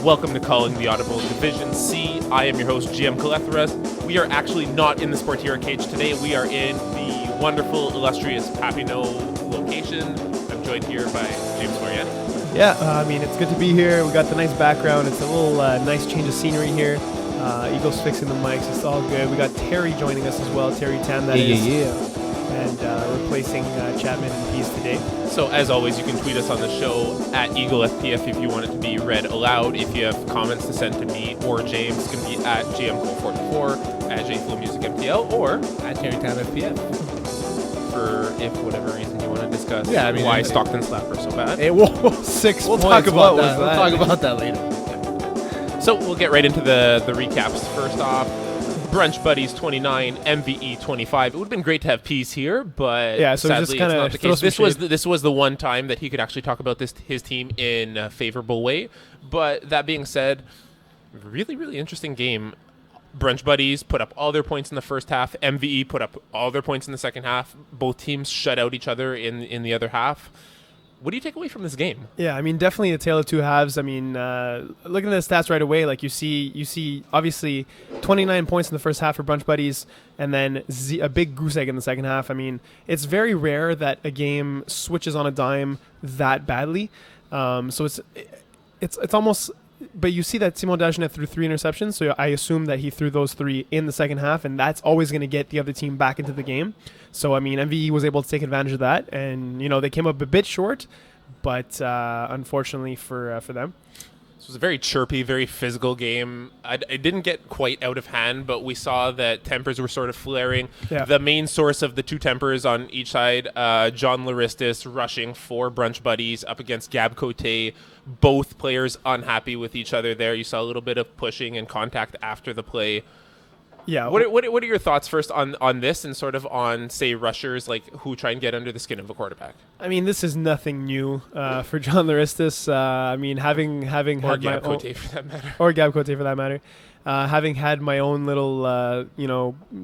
Welcome to Calling the Audible Division C. I am your host, GM Calethra. We are actually not in the Sportiera cage today. We are in the wonderful, illustrious Papineau location. I'm joined here by James Moriani. Yeah, it's good to be here. We got the nice background. It's a little nice change of scenery here. Eagles fixing the mics. It's all good. We got Terry joining us as well. Terry Tam, that is. Yeah. And replacing Chapman and Pease today. So as always, you can tweet us on the show at EagleFPF if you want it to be read aloud. If you have comments to send to me or James, it's going to be at JMCole44, at JFlowMusicMTL, or at TerryTamFPF. For if whatever reason you want to discuss why Stockton slapped her so bad. Whoa, 6 we'll points. Talk about that. We'll talk about that later. So we'll get right into the recaps. First off, Brunch Buddies 29, MVE 25. It would have been great to have Peace here, but yeah, so sadly just kind of this was the one time that he could actually talk about his team in a favorable way. But that being said, really, really interesting game. Brunch Buddies put up all their points in the first half. MVE put up all their points in the second half. Both teams shut out each other in the other half. What do you take away from this game? Yeah, definitely a tale of two halves. Looking at the stats right away, like you see obviously 29 points in the first half for Brunch Buddies, and then a big goose egg in the second half. It's very rare that a game switches on a dime that badly. So it's almost. But you see that Simon Dagenet threw 3 interceptions, so I assume that he threw those 3 in the second half, and that's always going to get the other team back into the game. So, MVE was able to take advantage of that, and, they came up a bit short, but unfortunately for them. This was a very chirpy, very physical game. It didn't get quite out of hand, but we saw that tempers were sort of flaring. Yeah. The main source of the two tempers on each side, John Laristis rushing for Brunch Buddies up against Gab Cote. Both players unhappy with each other there. You saw a little bit of pushing and contact after the play. Yeah. What are your thoughts first on this and sort of on, say, rushers like who try and get under the skin of a quarterback? This is nothing new for John Laristis. Having or had Gab my own, Cote for that matter. Or Gab Cote for that matter. Having had my own little,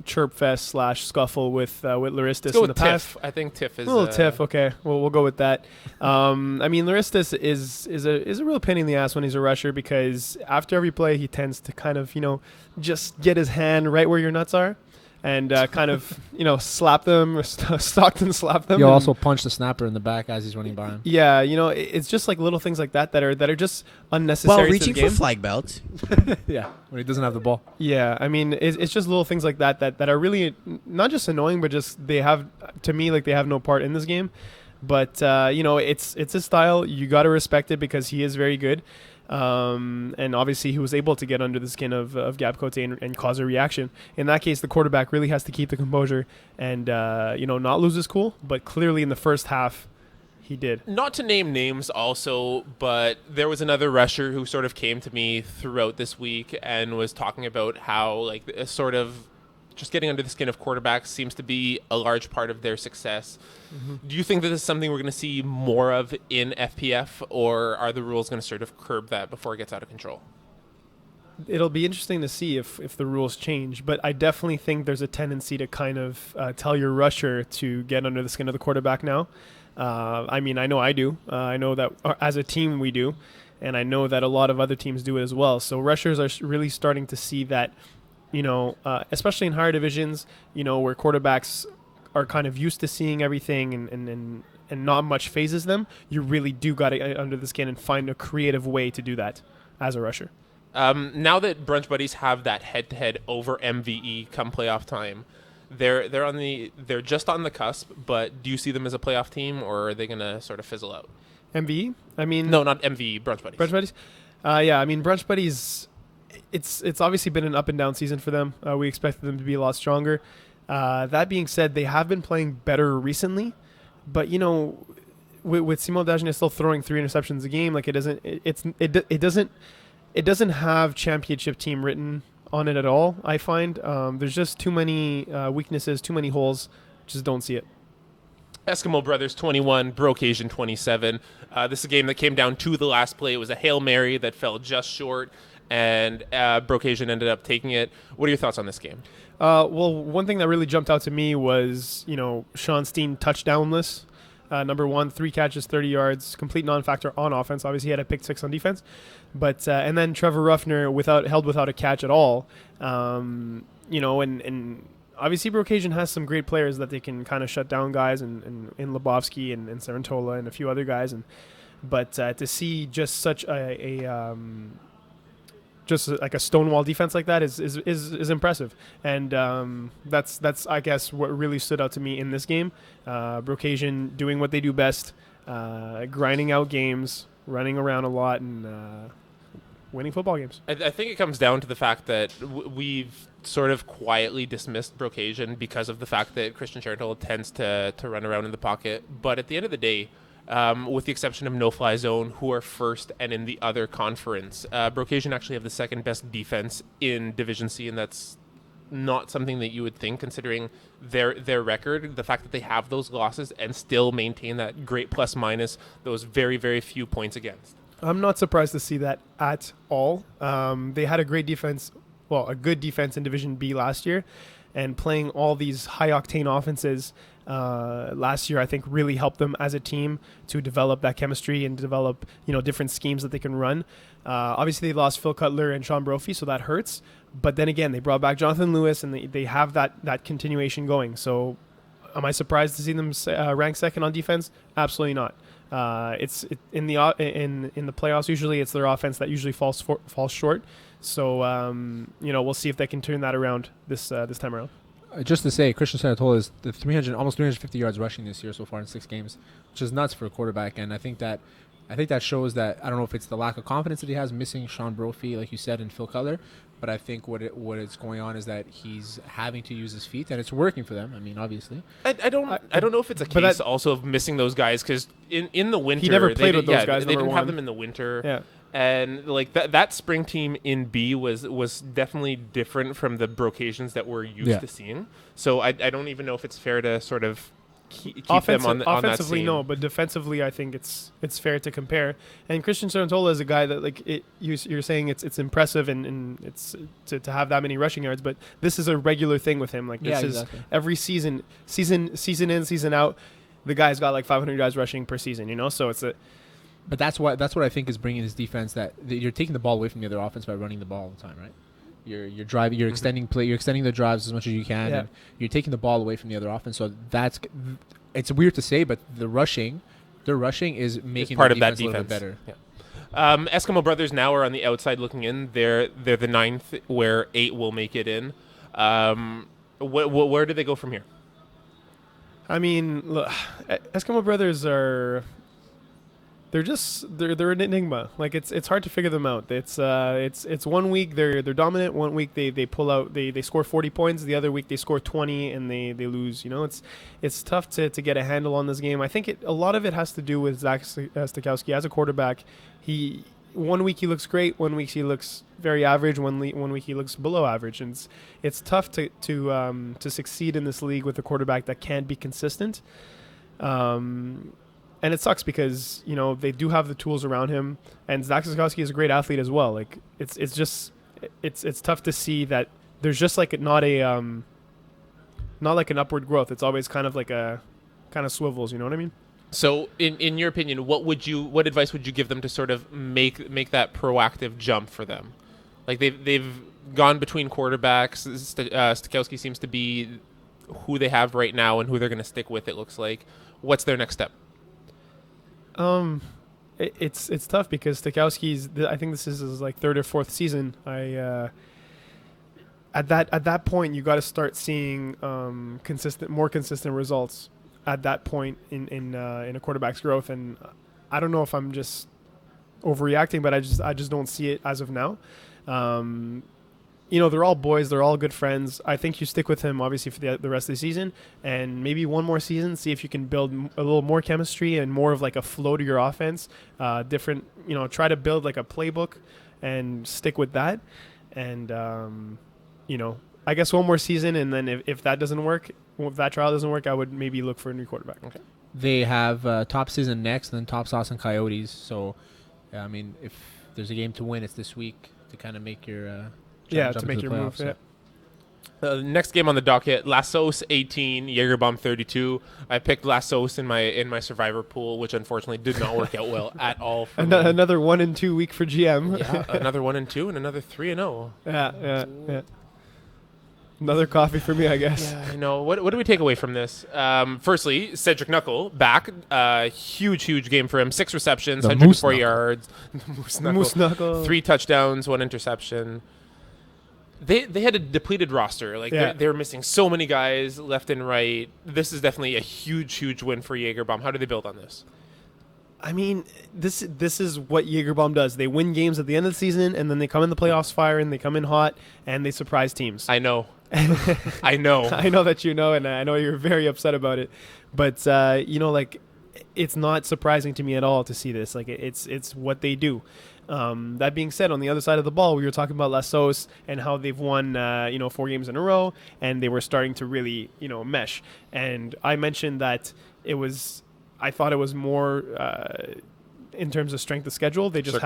chirp fest / scuffle with Laristis in the past. Tiff. I think Tiff is a little tiff. Okay, well we'll go with that. Laristis is a real pain in the ass when he's a rusher because after every play he tends to kind of just get his hand right where your nuts are. And kind of, slap them, or Stockton slap them. You also punch the snapper in the back as he's running by him. Yeah, it's just like little things like that are just unnecessary. While reaching to the game. for flag belts. Yeah, when he doesn't have the ball. Yeah, it's just little things like that are really not just annoying, but just they have no part in this game. But it's his style. You got to respect it because he is very good. And obviously he was able to get under the skin of Gab Cote and cause a reaction. In that case, the quarterback really has to keep the composure and, not lose his cool. But clearly in the first half, he did. Not to name names also, but there was another rusher who sort of came to me throughout this week and was talking about how, sort of just getting under the skin of quarterbacks seems to be a large part of their success. Mm-hmm. Do you think that this is something we're going to see more of in FPF, or are the rules going to sort of curb that before it gets out of control? It'll be interesting to see if the rules change, but I definitely think there's a tendency to kind of tell your rusher to get under the skin of the quarterback now. I know I do. I know that as a team we do, and I know that a lot of other teams do it as well. So rushers are really starting to see that, especially in higher divisions, where quarterbacks are kind of used to seeing everything and not much phases them. You really do got to get under the skin and find a creative way to do that as a rusher. Now that Brunch Buddies have that head-to-head over MVE come playoff time, they're just on the cusp. But do you see them as a playoff team, or are they going to sort of fizzle out? MVE? No, not MVE. Brunch Buddies. Brunch Buddies. Brunch Buddies. It's obviously been an up and down season for them. We expected them to be a lot stronger. That being said, they have been playing better recently, but with Simon Dagenet still throwing 3 interceptions a game, it doesn't have championship team written on it at all. I find there's just too many weaknesses, too many holes. Just don't see it. Eskimo Brothers 21, Brocasian 27. This is a game that came down to the last play. It was a Hail Mary that fell just short, and Brocasian ended up taking it. What are your thoughts on this game? Well, one thing that really jumped out to me was, Sean Steen touchdownless. Number one, 3 catches, 30 yards, complete non-factor on offense. Obviously, he had a pick 6 on defense, but and then Trevor Ruffner held without a catch at all. And obviously Brookhaven has some great players that they can kind of shut down guys, and in Lebowski and Sarantola and a few other guys, but to see just such just like a stonewall defense like that is impressive, and that's I guess what really stood out to me in this game. Brookhaven doing what they do best, grinding out games, running around a lot, and winning football games. I think it comes down to the fact that we've sort of quietly dismissed Brookhaven because of the fact that Christian Charental tends to run around in the pocket. But at the end of the day, with the exception of No Fly Zone, who are first and in the other conference, Brookhaven actually have the second best defense in Division C, and that's not something that you would think considering their record. The fact that they have those losses and still maintain that great plus minus, those very, very few points against. I'm not surprised to see that at all. They had a great defense, a good defense in Division B last year, and playing all these high-octane offenses last year, I think, really helped them as a team to develop that chemistry and develop, different schemes that they can run. Obviously, they lost Phil Cutler and Sean Brophy, so that hurts. But then again, they brought back Jonathan Lewis, and they have that continuation going. So, am I surprised to see them rank second on defense? Absolutely not. In the playoffs, usually it's their offense that usually falls short. So we'll see if they can turn that around this time around. Just to say, Christian Sanatola is the almost 350 yards rushing this year so far in 6 games, which is nuts for a quarterback. And I think that shows that, I don't know if it's the lack of confidence that he has, missing Sean Brophy, like you said, and Phil Cutler. But I think what is going on is that he's having to use his feet, and it's working for them. I mean, obviously. I don't know if it's a case also of missing those guys, because in the winter he never played with those guys. They didn't have them in the winter. Yeah. And like that spring team in B was definitely different from the Brookhavens that we're used to seeing. So I don't even know if it's fair to sort of keep them on that offensively, scene. no, but defensively, I think it's fair to compare. And Christian Sarantola is a guy that you're saying it's impressive and it's to have that many rushing yards, but this is a regular thing with him. Like this is every season in, season out, the guy's got like 500 yards rushing per season. So it's a. But that's what I think is bringing his defense. That you're taking the ball away from the other offense by running the ball all the time, right? You're driving, you're extending play, you're extending the drives as much as you can, and you're taking the ball away from the other offense. So it's weird to say, but their rushing is making part of that defense a little defense bit better. Yeah. Eskimo Brothers now are on the outside looking in. They're the 9th, where 8 will make it in. Where do they go from here? I mean, look, Eskimo Brothers are. They're an enigma. Like it's hard to figure them out. It's 1 week they're dominant. 1 week they pull out, they score 40 points. The other week they score 20 and they lose. It's tough to get a handle on this game. I think a lot of it has to do with Zach Stikowski as a quarterback. 1 week he looks great. 1 week he looks very average. 1 week he looks below average. And it's tough to succeed in this league with a quarterback that can't be consistent. And it sucks because, they do have the tools around him, and Zach Stikowski is a great athlete as well. Like it's tough to see that there's just like not like an upward growth. It's always kind of like a kind of swivels, you know what I mean? So in your opinion, what advice would you give them to sort of make that proactive jump for them? Like they've gone between quarterbacks. Stikowski seems to be who they have right now and who they're going to stick with, it looks like. What's their next step? It's tough because Stikowski's. I think this is his like 3rd or 4th season. At that point you got to start seeing more consistent results at that point in a quarterback's growth. And I don't know if I'm just overreacting, but I just don't see it as of now. They're all boys. They're all good friends. I think you stick with him, obviously, for the rest of the season. And maybe one more season, see if you can build a little more chemistry and more of like a flow to your offense. Different, try to build like a playbook and stick with that. And, I guess one more season. And then if that doesn't work, if that trial doesn't work, I would maybe look for a new quarterback. Okay. They have top season next and then top sauce and Coyotes. So, I mean, if there's a game to win, it's this week to kind of make your... to make your move. So. Yeah. Next game on the docket: Lassos 18, Jägerbomb 32. I picked Lassos in my survivor pool, which unfortunately did not work out well at all. For me. Another 1-2 week for GM. Yeah, another 1-2 and another 3-0. Yeah. Another coffee for me, I guess. Yeah, I know. What do we take away from this? Firstly, Cedric Knuckle back. Huge game for him. 6 receptions, The 104 Moose yards. The Moose Knuckle. 3 touchdowns, 1 interception. They had a depleted roster. Like they were missing so many guys left and right. This is definitely a huge win for Jägerbomb. How do they build on this? I mean, this is what Jägerbomb does. They win games at the end of the season, and then they come in the playoffs firing, they come in hot, and they surprise teams. I know. I know. I know that you know, and I know you're very upset about it. But, like, it's not surprising to me at all to see this. Like, it's what they do. That being said, on the other side of the ball, we were talking about Lassos and how they've won, 4 games in a row, and they were starting to really, mesh. And I mentioned that I thought it was more in terms of strength of schedule. They just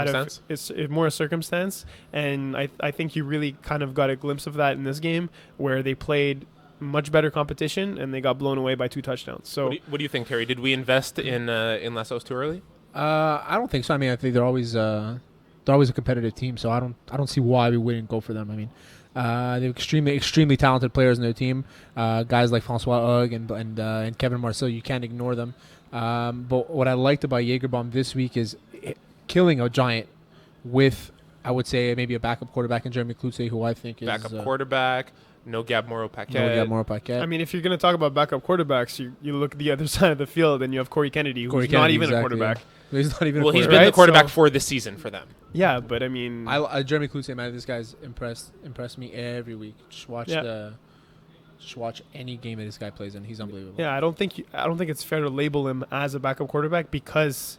it's more a circumstance, and I think you really kind of got a glimpse of that in this game where they played much better competition and they got blown away by 2 touchdowns. So, what do you think, Terry? Did we invest in Lassos too early? I don't think so. I mean, I think they're always a competitive team, so I don't see why we wouldn't go for them. I mean, they're extremely talented players in their team. Guys like Francois Hogg and Kevin Marcel, you can't ignore them. But what I liked about Jägerbomb this week is killing a giant with, I would say, maybe a backup quarterback in Jeremy Klutze, who I think is backup quarterback. No Gab Moreau-Paquette. I mean, if you're going to talk about backup quarterbacks, you look at the other side of the field and you have Corey Kennedy, who's not even a quarterback. Yeah. He's not even a quarterback. Well, he's been the quarterback for this season for them. Yeah, but I mean... Jeremy Klutze, man, this guy's impressed me every week. Just watch any game that this guy plays in. He's unbelievable. Yeah, I don't think it's fair to label him as a backup quarterback because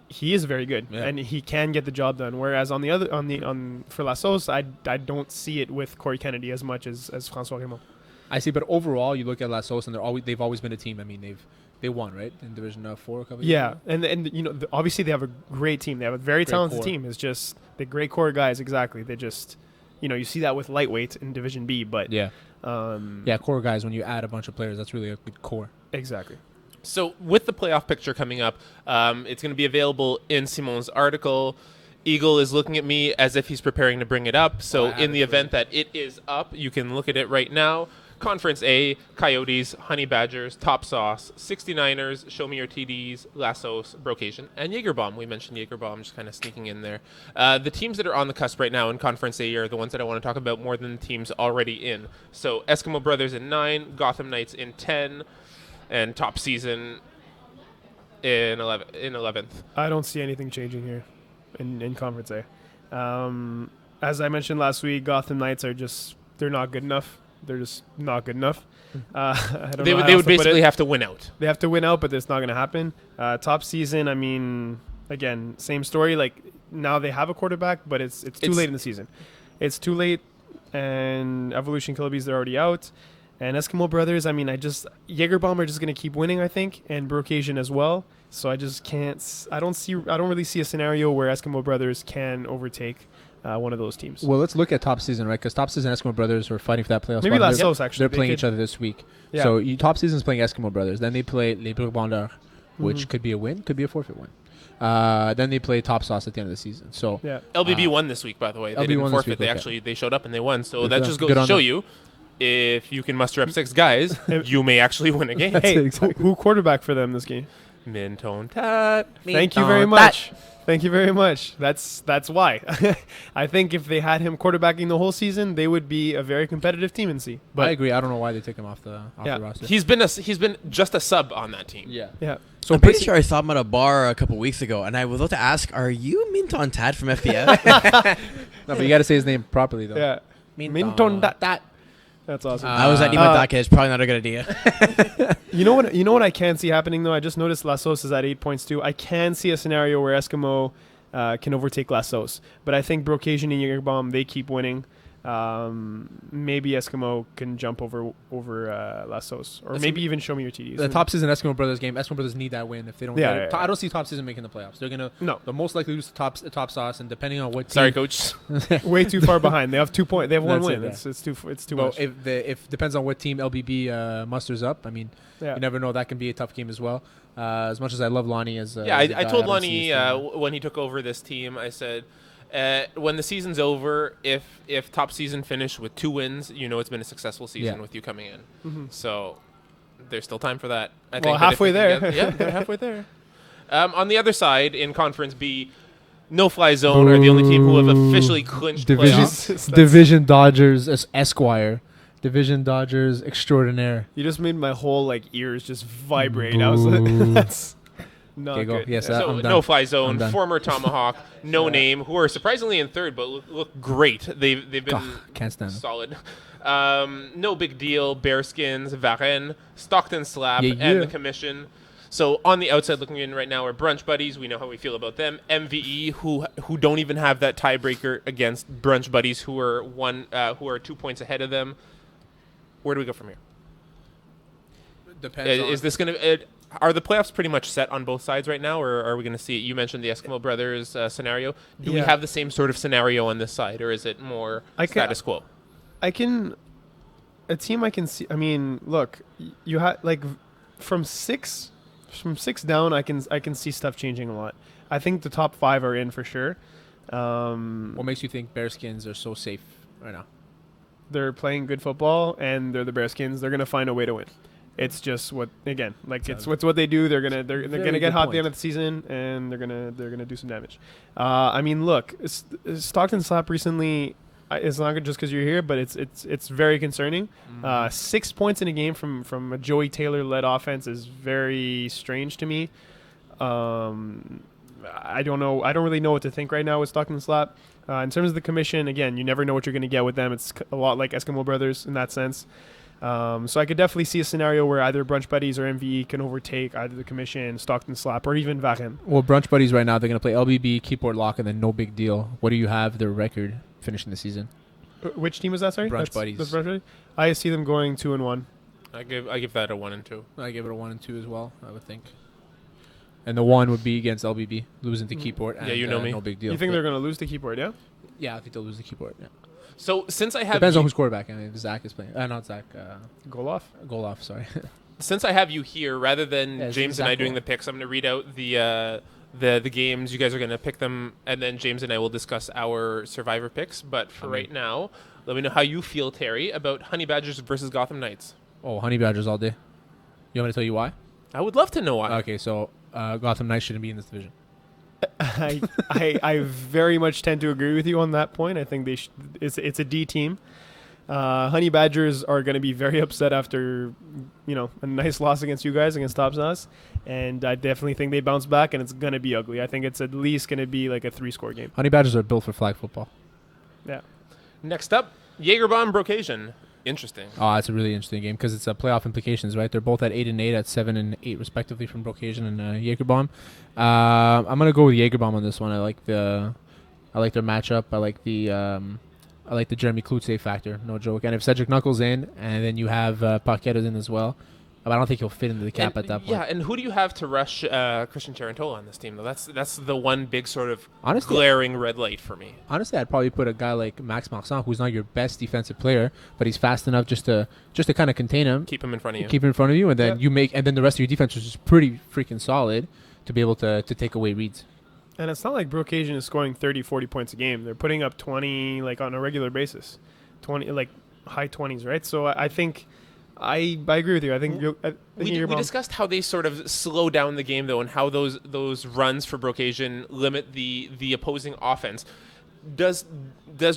he is very good and he can get the job done. Whereas for Lassos, I don't see it with Corey Kennedy as much as François Raymond. I see, but overall, you look at Lassos and they've always been a team. I mean, they won, right, in Division 4 a couple years ago. and obviously they have a great team. They have a very talented team. It's just the great core guys. Exactly, they just you see that with lightweight in Division B, but core guys. When you add a bunch of players, that's really a good core. Exactly. So with the playoff picture coming up, it's going to be available in Simon's article. Eagle is looking at me as if he's preparing to bring it up. So in the event that it is up, you can look at it right now. Conference A, Coyotes, Honey Badgers, Top Sauce, 69ers, Show Me Your TDs, Lassos, Brocasian, and Jägerbomb. We mentioned Jägerbomb just kind of sneaking in there. The teams that are on the cusp right now in Conference A are the ones that I want to talk about more than the teams already in. So Eskimo Brothers in 9, Gotham Knights in 10, and Top Season in 11th. I don't see anything changing here in Conference A. As I mentioned last week, Gotham Knights they're not good enough. They're just not good enough. They would basically have to win out. They have to win out, but it's not going to happen. Top Season, I mean, again, same story. Like, now they have a quarterback, but it's too late in the season. It's too late, and Evolution Killabees, they're already out. And Eskimo Brothers, I mean, Jägerbomb are just going to keep winning, I think, and Brocasian as well. So I just can't. I don't really see a scenario where Eskimo Brothers can overtake one of those teams. Well, let's look at Top Season, right? Because Top Season and Eskimo Brothers are fighting for that playoff Maybe spot. Lassos, actually. They're playing each other this week. Yeah. So Top Season is playing Eskimo Brothers. Then they play Les Brugbandeurs, which could be a win, could be a forfeit win. Then they play Top Sauce at the end of the season. So LBB won this week, by the way. They didn't forfeit. They showed up and they won. So that just goes to show you, if you can muster up 6 guys, you may actually win a game. Hey, who quarterback for them this game? Minton Tat. Thank you very much. Thank you very much. That's why. I think if they had him quarterbacking the whole season, they would be a very competitive team in C. But I agree. I don't know why they took him off the roster. He's been just a sub on that team. Yeah. So I'm pretty sure I saw him at a bar a couple weeks ago, and I was about to ask, "Are you Minton Tad from FPF?" No, but you got to say his name properly, though. Yeah. Minton Tat. That's awesome. I was at Nima Daka. It's probably not a good idea. You know what I can see happening, though? I just noticed Lassos is at 8 points, too. I can see a scenario where Eskimo can overtake Lassos. But I think Brocasian and Jägerbomb, they keep winning. maybe Eskimo can jump over Lassos, or That's maybe even show me your TDs. The top season Eskimo Brothers game. Eskimo Brothers need that win. If they don't Yeah, get it, yeah, yeah. I don't see top season making the playoffs. They're gonna they'll most likely lose to top sauce, and depending on what. Sorry, team, coach. way too far behind. They have 2 points. They have one That's win. it, yeah. It's too Well, much. if depends on what team LBB musters up. I mean, Yeah. you never know. That can be a tough game as well. As much as I love Lonnie as Yeah, as a I guy, told don't see his Lonnie team. when he took over this team, I said, when the season's over, if top season finished with 2 wins, you know it's been a successful season Yeah. with you coming in. Mhm. So there's still time for that. I Well, think that if halfway we can there. get- yeah, they're halfway there. On the other side, in Conference B, No Fly Zone are the only team who have officially clinched Division playoffs. Division Dodgers as Esquire, Division Dodgers extraordinaire. You just made my whole ears just vibrate. I was like, Boo. that's not Okay, go. good. Yes, Yeah. So I'm done. No Fly I'm Zone, done. former Tomahawk, No Name, who are surprisingly in third, but look great. They've been Ugh, can't stand them. solid. No Big Deal, Bearskins, Varennes, Stockton Slap, Yeah, and yeah. the Commission. So on the outside looking in right now are Brunch Buddies. We know how we feel about them. MVE, who don't even have that tiebreaker against Brunch Buddies, who are 2 points ahead of them. Where do we go from here? Depends. Is this going to? Are the playoffs pretty much set on both sides right now, or are we going to see? You mentioned the Eskimo Brothers scenario. Do we Yeah. have the same sort of scenario on this side, or is it more status quo? I can a team I can see. I mean, look, you have from six down. I can see stuff changing a lot. I think the top 5 are in for sure. What makes you think Bearskins are so safe right now? They're playing good football, and they're the Bearskins. They're gonna find a way to win. It's just what it's what they do. They're gonna Very get good hot at the point. end of the season, and they're gonna do some damage. I mean, look, Stockton Slap recently. It's not good just because you're here, but it's very concerning. 6 points in a game from a Joey Taylor led offense is very strange to me. I don't know. I don't really know what to think right now with Stockton Slap. In terms of the Commission, again, you never know what you're going to get with them. It's a lot like Eskimo Brothers in that sense. So I could definitely see a scenario where either Brunch Buddies or MVE can overtake either the Commission, Stockton Slap, or even Varennes. Well, Brunch Buddies right now, they're going to play LBB, Keyboard Lock, and then No Big Deal. What do you have their record finishing the season? Which team was that? Sorry, Brunch Buddies. That's Brunch Buddies. I see them going 2-1. I give that a 1 and 2. I give it a 1 and 2 as well, I would think. And the 1 would be against LBB, losing to Keyboard. Yeah, you know me. No Big Deal. You think they're going to lose to Keyboard? Yeah. Yeah, I think they'll lose the Keyboard. Yeah. So since I have Depends you, on who's quarterback. I mean, if Zach is playing. Not Zach. Goloff. Goloff, sorry. since I have you here, rather than Yeah, it's James and I exactly. doing the picks, I'm going to read out the games. You guys are going to pick them, and then James and I will discuss our Survivor picks. But for right now, let me know how you feel, Terry, about Honey Badgers versus Gotham Knights. Oh, Honey Badgers all day. You want me to tell you why? I would love to know why. Okay, so Gotham Knights shouldn't be in this division. I very much tend to agree with you on that point. I think it's a D team. Honey Badgers are going to be very upset after a nice loss against you guys against Top Sauce, and I definitely think they bounce back, and it's going to be ugly. I think it's at least going to be like a 3-score game. Honey Badgers are built for flag football. Yeah. Next up, Jagerbomb Brocasian. Interesting. Oh, it's a really interesting game because it's playoff implications, right? They're both at 8 and 8, at 7 and 8 respectively from Brocasian and Jagerbomb. I'm gonna go with Jagerbomb on this one. I like their matchup. I like the Jeremy Klutze factor, no joke. And if Cedric Knuckles in, and then you have Paqueta in as well, but I don't think he'll fit into the cap at that point. Yeah, and who do you have to rush Christian Tarantola on this team, though? That's the one big sort of Honestly, glaring red light for me. Honestly, I'd probably put a guy like Max Marsan, who's not your best defensive player, but he's fast enough just to kind of contain him, Keep him in front of you. keep him in front of you, and then Yeah. and then the rest of your defense is just pretty freaking solid to be able to take away reads. And it's not like Brocasian is scoring 30, 40 points a game. They're putting up 20 on a regular basis. 20 high 20s, right? So I think I agree with you. I think We discussed how they sort of slow down the game, though, and how those runs for Brocasian limit the opposing offense. Does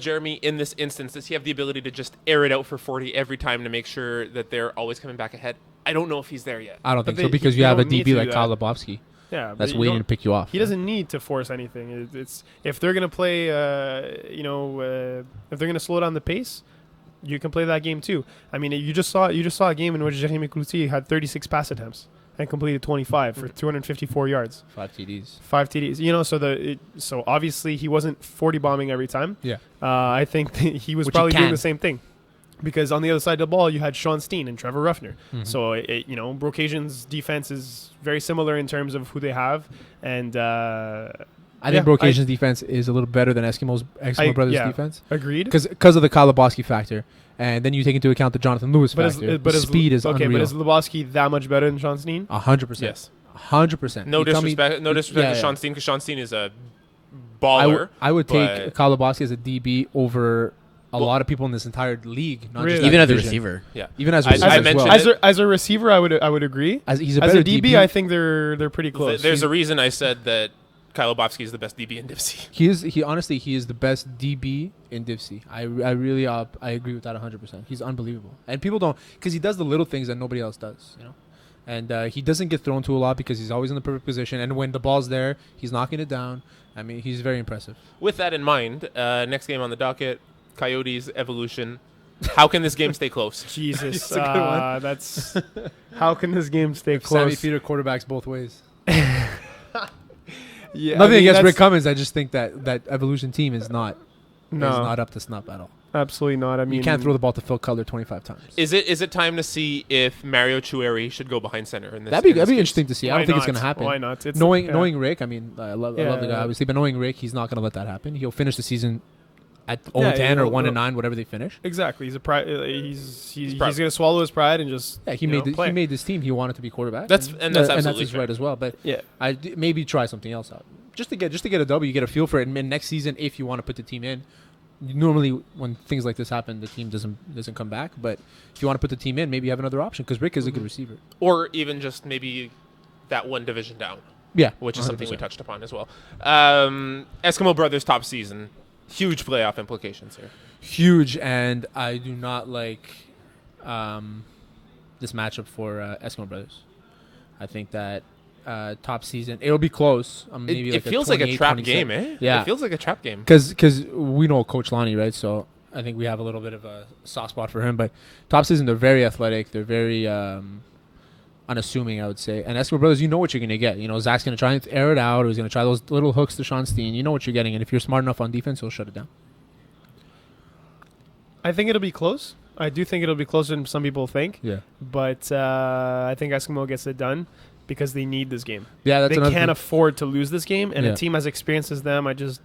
Jeremy, in this instance, does he have the ability to just air it out for 40 every time to make sure that they're always coming back ahead? I don't know if he's there yet. I don't But think so they- because they you have a don't need DB to like do Kyle that. Lebowski Yeah, but that's you waiting don't- to pick you off. He doesn't need to force anything. It's if they're gonna play, if they're gonna slow down the pace, you can play that game too. I mean, you just saw a game in which Jeremy Cloutier had 36 pass attempts. and completed 25 for 254 yards, 5 TDs. 5 TDs. You know, so obviously he wasn't 40 bombing every time. Yeah. I think that he was Which probably he doing can. the same thing. Because on the other side of the ball, you had Sean Steen and Trevor Ruffner. So, Brocation's defense is very similar in terms of who they have. And I think Brocation's defense is a little better than Eskimo Brothers' defense. Agreed. Because of the Kyle Lebowski factor. And then you take into account the Jonathan Lewis factor. But speed is okay, unreal. but is Lebowski that much better than Sean Steen? 100%. Yes. 100%. No disrespect to Sean Steen, because Sean Steen is a baller. I would take but- Kyle Lebowski as a DB over a lot of people in this entire league. Not Really? just Even that as a division. receiver. Yeah. Even as a I receiver as mentioned well. it. As a receiver, I would agree. He's a As better a DB, I think they're pretty close. There's a reason I said that Kyle Lebowski is the best DB in Dipsy. He is the best DB in Divsy. I really I agree with that 100%. He's unbelievable, and people don't, because he does the little things that nobody else does, And he doesn't get thrown to a lot because he's always in the perfect position, and when the ball's there, he's knocking it down. I mean, he's very impressive. With that in mind, next game on the docket, Coyotes Evolution. How can this game stay close? Jesus, That's a good one. that's how can this game stay Sammy close? Peter quarterbacks both ways. Yeah, Nothing against that's- Rick Cummins. I just think that Evolution team is not No, up to snuff at all. absolutely not. I mean, You can't throw the ball to Phil Cutler 25 times. Is it time to see if Mario Chueri should go behind center in this? That'd be in this case? interesting to see. I why don't think it's not? going to happen. Why not? It's Knowing Rick, I mean, I love the guy Yeah. obviously, but knowing Rick, he's not going to let that happen. He'll finish the season at 0-10 Yeah, or he'll- 1-9, whatever they finish. exactly. He's a pride. He's proud. going to swallow his pride and just Yeah, he play. made this team. He wanted to be quarterback. That's absolutely his fair. right as well. But Yeah. maybe try something else out just to get a W. You get a feel for it. And next season, if you want to put the team in, normally when things like this happen, the team doesn't come back. But if you want to put the team in, maybe you have another option because Rick is a good receiver. Or even just maybe that one division down, Yeah, which is something we 100%. touched upon as well. Eskimo Brothers top season. Huge playoff implications here. Huge, and I do not like this matchup for Eskimo Brothers. I think that top season, it'll be close. Maybe It feels like a 28, trap 27. game, eh? Yeah. It feels like a trap game. Because we know Coach Lonnie, right? So I think we have a little bit of a soft spot for him. But top season, they're very athletic. They're very unassuming, I would say. And Eskimo Brothers, you know what you're going to get. Zach's going to try and air it out, or he's going to try those little hooks to Sean Steen. You know what you're getting. And if you're smart enough on defense, he'll shut it down. I think it'll be close. I do think it'll be closer than some people think. Yeah. But I think Eskimo gets it done because they need this game. Yeah, that's They another can't thing. afford to lose this game, and Yeah. a team as experienced as them, I just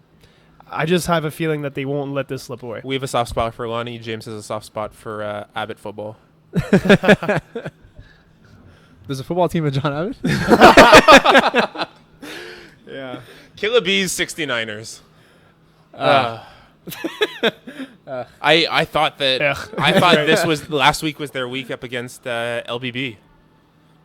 have a feeling that they won't let this slip away. We have a soft spot for Lonnie. James has a soft spot for Abbott football. There's a football team at John Abbott? Yeah. Killer Bees 69ers. I thought that Yeah. I thought this was last week was their week up against LBB,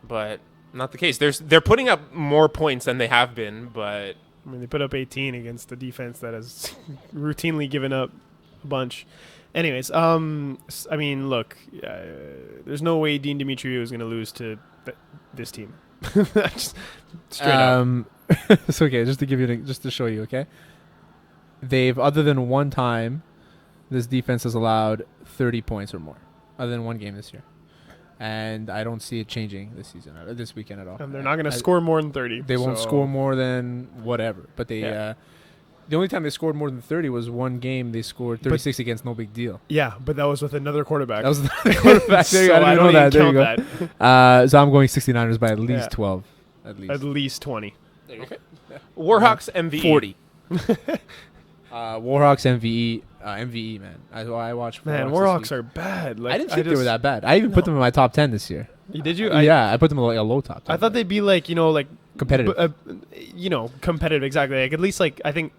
but not the case. They're putting up more points than they have been, but I mean, they put up 18 against a defense that has routinely given up a bunch. Anyways, I mean, look, there's no way Dean Demetriou is going to lose to this team. Just straight up. It's okay, just to give you, just to show you, okay? They've, other than one time, this defense has allowed 30 points or more, other than one game this year. And I don't see it changing this season, this weekend at all. And they're not going to score more than 30. They won't so- score more than whatever. But they, Yeah. the only time they scored more than 30 was one game. They scored 36 against No Big Deal. Yeah, but that was with another quarterback. That was the quarterback. There you So go. I I didn't don't know that. There you even go. count that. So I'm going 69ers by at least Yeah. 12. At least. At least 20. Warhawks MVE 40. Warhawks MVE, man. I watch. Man, Warhawks are bad. Like, I didn't think they were that bad. I even put them in my top 10 this year. Did you? Yeah, I put them in like a low top 10. I thought they'd be like, competitive. competitive. Exactly. Like at least like I think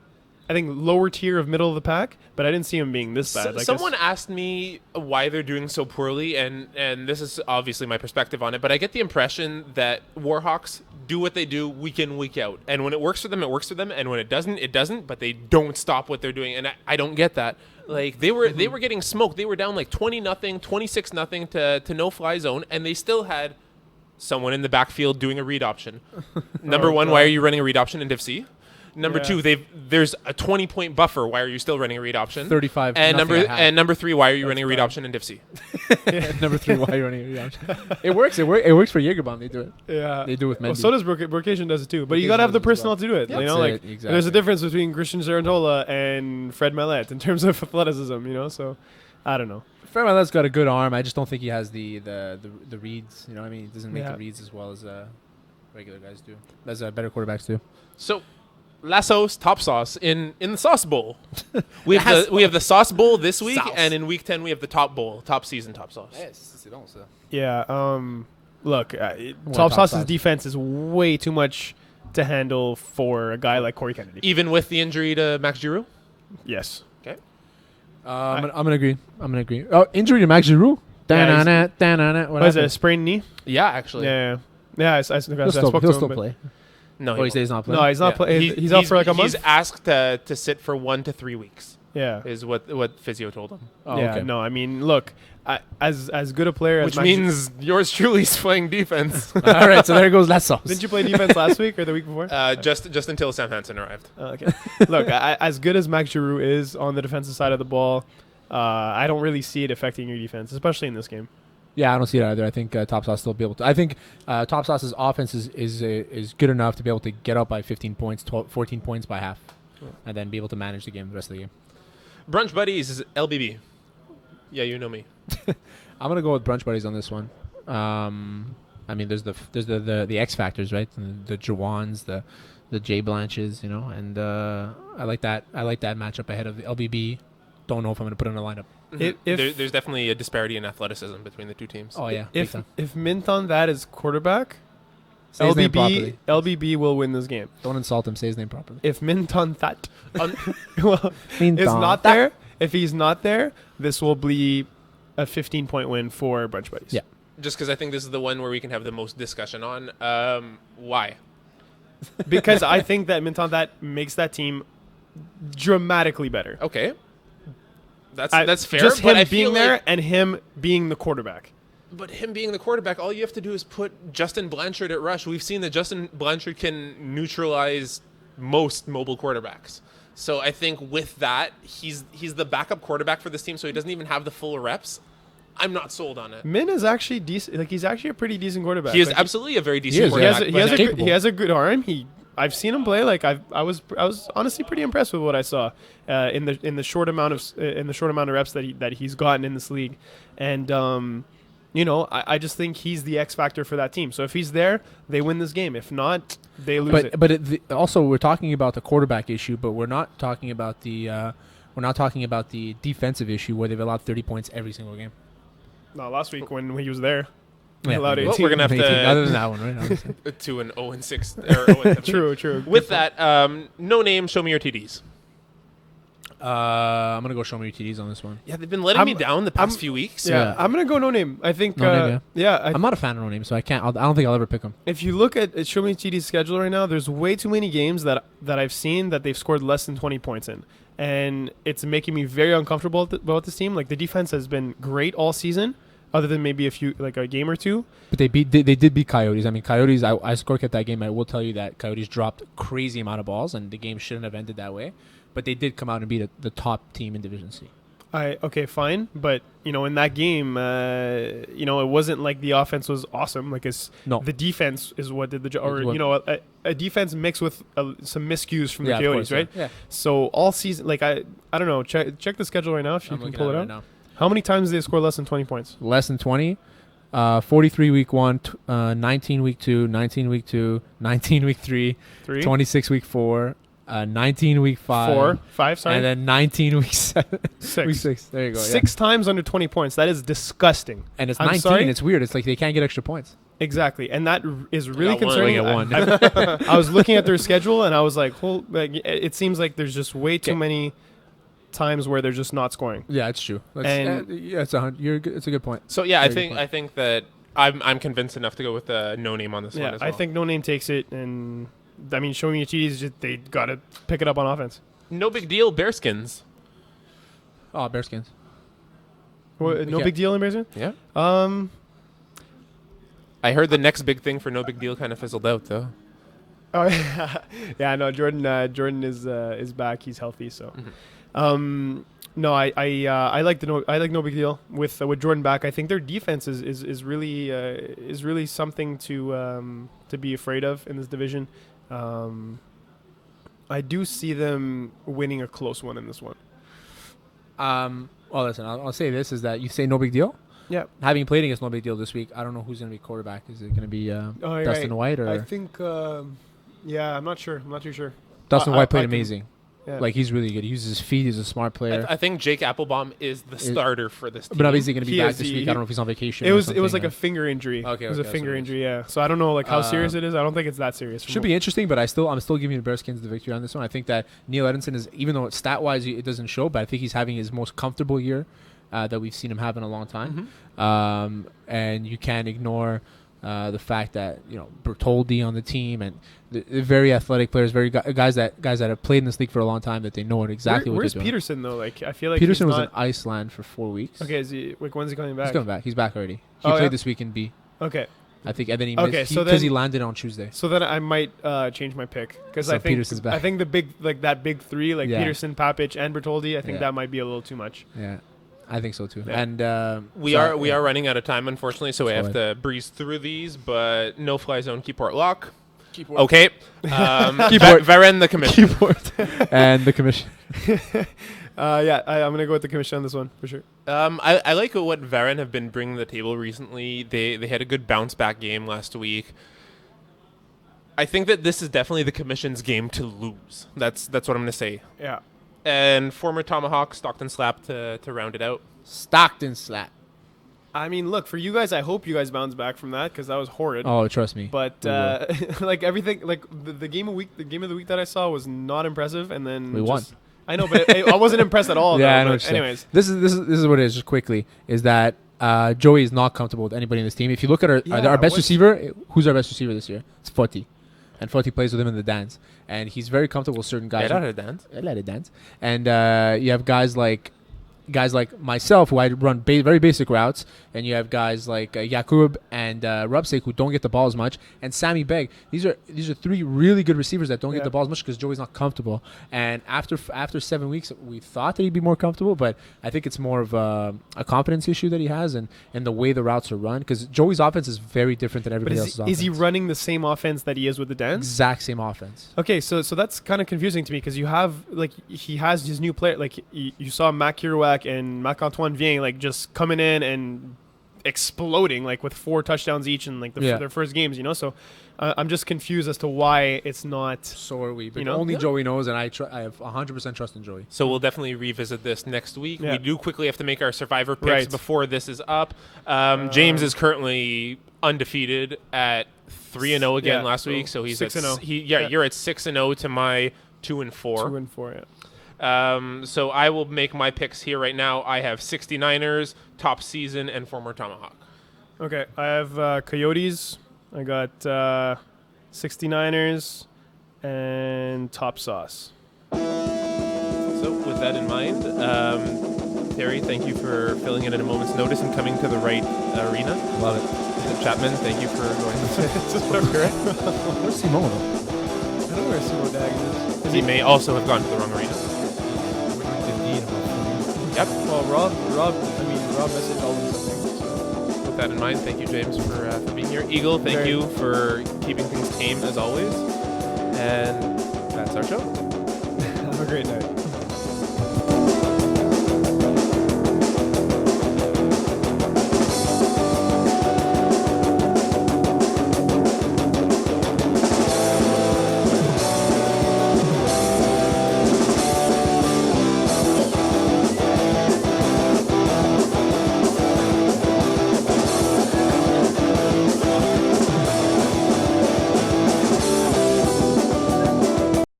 lower tier of middle of the pack, but I didn't see them being this bad. Like Someone asked me why they're doing so poorly, and this is obviously my perspective on it, but I get the impression that Warhawks do what they do week in, week out. And when it works for them, it works for them, and when it doesn't, it doesn't, but they don't stop what they're doing. And I don't get that. Like they were getting smoked. They were down like 20-0, 26-0 to no fly zone, and they still had someone in the backfield doing a read option. Number one, why are you running a read option in Div C? Number Yeah. 2, there's a 20-point buffer. Why are you still running a read option? 35. And nothing at half. number 3, why are you running a read bad. option in Diffsy? Number 3, why are you running a read option? It works. It works for Jagerbomb. They do it. Yeah. They do it with Well, Mendy. so does Brocation does it too. But you got to have the Brocation does it as personnel to do it. Yep. You know, That's like it, exactly. there's a difference between Christian Zarantola and Fred Mallet in terms of athleticism. You know, so I don't know. Fermalet's got a good arm. I just don't think he has the reads. You know what I mean? He doesn't make Yeah. the reads as well as regular guys do. As better quarterbacks do. So, Lasso's top sauce in the sauce bowl. we have the sauce bowl this week, Sauce. and in week 10 we have the top bowl, top season top sauce. Yeah. Look, top Top Sauce's sauce. defense is way too much to handle for a guy like Corey Kennedy. Even with the injury to Max Giroux. Yes. Okay. I'm gonna agree. Oh, injury to Max Giroux. Yeah, What What is it? A happened? sprained knee? Yeah, actually. Yeah. Yeah. I He'll spoke still to him. still but- play. No, Oh, he says he's not playing. No, he's not Yeah. playing. He's out for like a month. He's asked to sit for 1 to 3 weeks. Yeah. Is what physio told him. Oh, yeah. okay. No, I mean, look, as good a player Which as Max means yours truly is playing defense. All right, so there goes Lassos. Didn't you play defense last week or the week before? just until Sam Hansen arrived. Okay. Look, as good as Max Giroux is on the defensive side of the ball, I don't really see it affecting your defense, especially in this game. Yeah, I don't see it either. I think Top Sauce still be able to. I think Top Sauce's offense is good enough to be able to get up by 15 points, 14 points by half, and then be able to manage the game the rest of the game. Brunch Buddies is LBB. Yeah, you know me. I'm gonna go with Brunch Buddies on this one. I mean, there's the X factors, right? The Jawans, the J Blanches, you know, and I like that matchup ahead of the LBB. Don't know if I'm gonna put it in a lineup. There's definitely a disparity in athleticism between the two teams. Oh yeah, big If time. Mint on that is quarterback, Say his name properly. LBB will win this game. Don't insult him. Say his name properly. If Mint on that well, is Mint on not that. there, if he's not there, this will be a 15-point win for Brunch Buddies. Yeah. Just because I think this is the one where we can have the most discussion on. Why? Because I think that Mint on that makes that team dramatically better. Okay. That's fair. Just but him I being feel there like- and him being the quarterback. But him being the quarterback, all you have to do is put Justin Blanchard at rush. We've seen that Justin Blanchard can neutralize most mobile quarterbacks. So I think with that, he's the backup quarterback for this team, so he doesn't even have the full reps. I'm not sold on it. Min is actually decent. Like he's actually a pretty decent quarterback. He is Like, absolutely a very decent is, He yeah. has quarterback. a, he has but a capable. good, he has a good arm. I've seen him play. Like I was honestly pretty impressed with what I saw in the short amount of reps that he's gotten in this league, and you know I just think he's the X factor for that team. So if he's there, they win this game. If not, they lose it. But also we're talking about the quarterback issue, but we're not talking about the defensive issue where they've allowed 30 points every single game. No, last week when he was there, he Yeah. allowed Well, 18. we're gonna have to- Other than that one, right? Obviously. to an 0-6 or 0-7. True. With that, no name. Show me your TDs. I'm gonna go show me your TDs on this one. Yeah, they've been letting me down the past few weeks. Yeah, Yeah. I'm gonna go no name. I think. No name, I'm I'm not a fan of no name, so I can't. I don't think I'll ever pick them. If you look at Show Me TD's schedule right now, there's way too many games that I've seen that they've scored less than 20 points in, and it's making me very uncomfortable about this team. Like the defense has been great all season, other than maybe a game or two. But they did beat Coyotes. I mean, Coyotes. I score kept that game. I will tell you that Coyotes dropped a crazy amount of balls, and the game shouldn't have ended that way. But they did come out and beat the top team in Division C. Okay, fine, but in that game, it wasn't like the offense was awesome. Like No. the defense is what did the job, or Is what- a defense mixed with some miscues from the Yeah, of Coyotes, course, right? Yeah. So all season, like I don't know. Check the schedule right now if you I'm can looking pull at it it out. right now. How many times did they score less than 20 points? Less than 20. 43 week 1, 19 week 2, 19 week 2, 19 week 3, 3, 26 week 4, 19 week 5, 4, 5. Sorry, and then 19 week 7. 6. Week 6. There you go. 6 times under 20 points. That is disgusting. And it's I'm 19. sorry? It's weird. It's like they can't get extra points. Exactly, and that is really got one. concerning. Only get one. I was looking at their schedule and I was like, it seems like there's just way too Okay. many times where they're just not scoring. Yeah, it's true. And- Yeah, it's a good point. So yeah, I Very good point. think that I'm convinced enough to go with no name on this one. Yeah, As well. I think No Name takes it, and I mean, Show Me Your TDs, they got to pick it up on offense. no big deal. Bearskins. Oh, Bearskins. No Okay. big deal in Bearsman? Yeah. I heard the next big thing for no big deal kind of fizzled out though. Oh yeah, yeah. No, Jordan is back. He's healthy. So, no, I like I like no big deal with Jordan back. I think their defense is really something to be afraid of in this division. I do see them winning a close one in this one. Well, listen, I'll say this is that you say no big deal. Yeah. Having played against no big deal this week, I don't know who's going to be quarterback. Is it going to be You're Dustin right. White or I think. Yeah, I'm not sure. I'm not too sure. Dustin White played I can- amazing. Yeah. Like he's really good. He uses his feet. He's a smart player. I think Jake Applebaum is the starter for this team. But obviously going to be He back is. this week. I don't know if he's on vacation. it or was like something, a finger injury. Okay, it was okay, a that's finger what it is. injury. Yeah. So I don't know like how serious it is. I don't think it's that serious. Should be interesting, but I'm still giving the Bearskins the victory on this one. I think that Neil Edinson is, even though stat wise it doesn't show, but I think he's having his most comfortable year that we've seen him have in a long time. And you can't ignore the fact that Bertoldi on the team and the very athletic players, guys that have played in this league for a long time, that they know exactly what Where's they're doing. Peterson though? Like I feel like Peterson he's was not, in Iceland for 4 weeks. Okay, when's he coming back? He's coming back. He's back already. He Oh, played yeah? this week in B. Okay. I think, and then he Okay, missed so because then- he landed on Tuesday. So then I might change my pick because So I think Peterson's back. I think the big three like Yeah. Peterson, Papic, and Bertoldi. I think Yeah. that might be a little too much. Yeah, I think so too. Yeah. And We are running out of time, unfortunately, so we That's have to breeze through these. But no fly zone, keyport lock. Keyboard. Okay. Keyboard. Varen the commission. keyboard and the commission. Yeah, I'm gonna go with the commission on this one for sure. I like what Varen have been bringing to the table recently. They had a good bounce back game last week. I think that this is definitely the commission's game to lose. That's what I'm going to say. Yeah. And former Tomahawk, Stockton Slap to round it out. Stockton slap. I mean, look, for you guys, I hope you guys bounce back from that because that was horrid. Oh, trust me. But We will. like everything, like the game of the week that I saw was not impressive, and then We won. I know, but I wasn't impressed at all. Yeah, though, I know but what you're saying. anyways, This is what it is. Just quickly, is that Joey is not comfortable with anybody in this team. If you look at our best what's- receiver, who's our best receiver this year? It's Foti, and Foti plays with him in the dance, and he's very comfortable with certain guys. Get out of dance. I let it dance. And you have guys like myself, who I run very basic routes, and you have guys like Yakub and Rupsik, who don't get the ball as much, and Sammy Beg. These are three really good receivers that don't get Yeah. the ball as much because Joey's not comfortable. And after 7 weeks, we thought that he'd be more comfortable, but I think it's more of a confidence issue that he has, and the way the routes are run, because Joey's offense is very different than but everybody else's offense. is he running the same offense that he is with the dance? Exact same offense. Okay, so that's kind of confusing to me because you have like he has his new player like you saw Mac Kirouac and Marc-Antoine Vien like just coming in and exploding like with 4 touchdowns each in like their first games, so I'm just confused as to why it's not. So are we. But know? only Yeah. Joey knows, and I have 100% trust in Joey. So we'll definitely revisit this next week. Yeah. We do quickly have to make our survivor picks Right. before this is up. James is currently undefeated at 3-0 again Yeah, last so week, so he's 6-0. Yeah, you're at 6-0 to my 2-4. 2 and 4, yeah. So I will make my picks here right now. I have 69ers, top season, and former Tomahawk. Okay, I have Coyotes. I got 69ers and Top Sauce. So with that in mind, Terry, thank you for filling in at a moment's notice and coming to the right arena. Love it. Chapman, thank you for going. Is this what I'm correct? Where's Simone? I don't know where Sumo Dag is. He may also have gone to the wrong arena. Yep. Well, Rob messaged all of them something. So. With that in mind, thank you, James, for being here. Eagle, thank Very- you for keeping things tame as always. And that's our show. Have a great night.